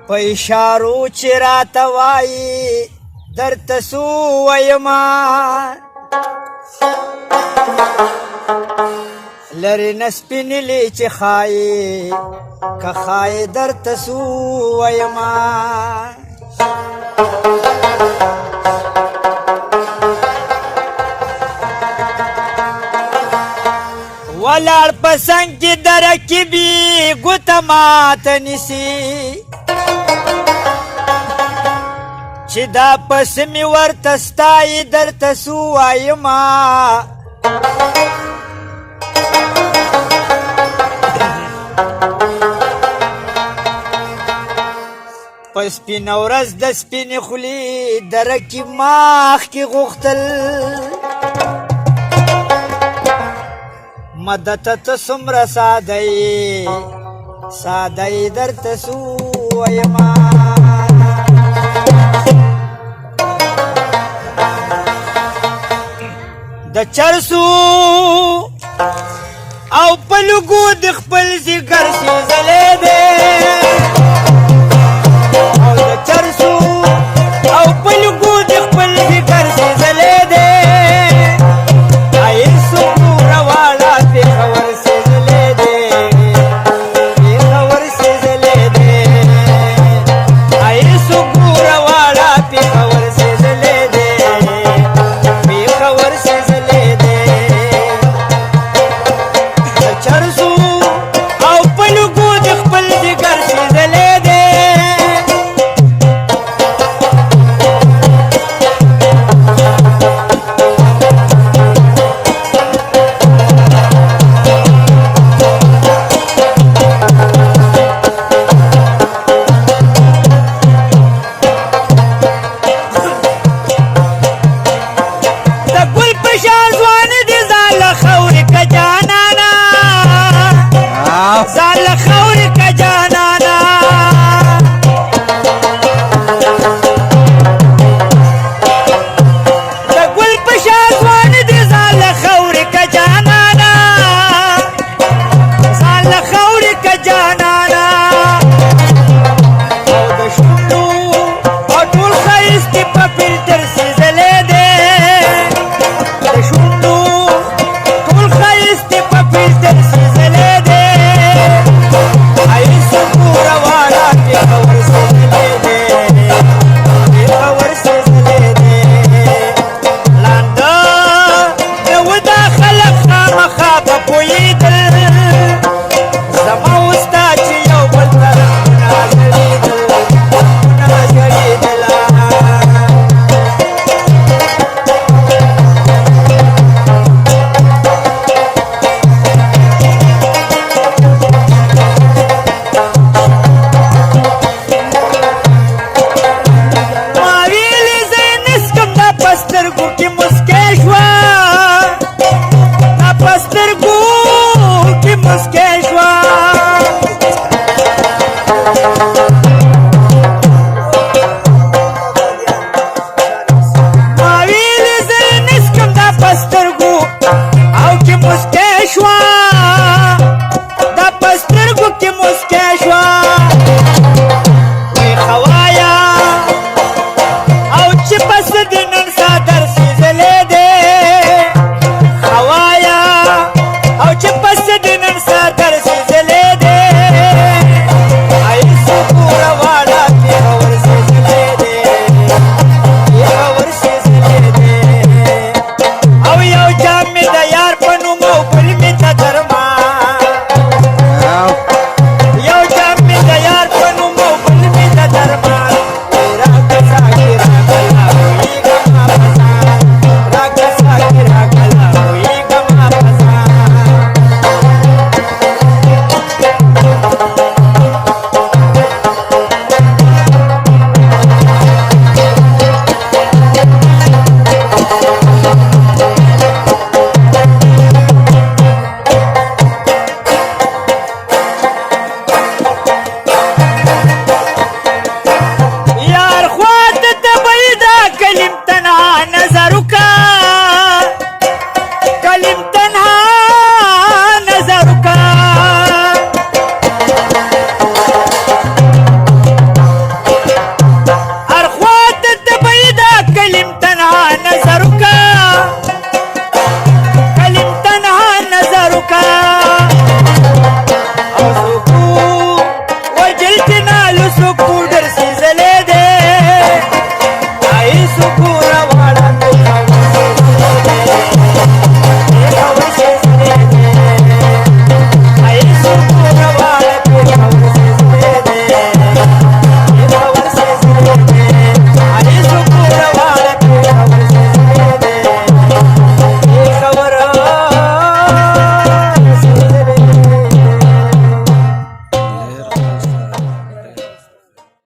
په اشارو چې راته وایي درته څه وویمه لرې نه سپینلې چې ښایي که ښایي درته څه وویمه ولاړ په څنګ کې د رقیبي ګوته ماته نیسي چې دا پس مې ورته ستایي درته څه ووایمه په سپینه ورځ د سپینې خولې د رقیب ماخ کې غوښتل مدته ته څومره ساده یې ساده یې درته څه وویمه د چرسو او په لږو د خپل ځیګر سېزلی دی او د چرسو او په لږو د خپل ځیګر سېزلی دی ایسو ګوره واړه پېښور سېزلی دی پېښور سېزلی دی ایسو ګوره واړه پېښور سېزلی دی پېښور سېزلی دی د چرسو او په لږو د خپل ځیګر سېزلی دی Cash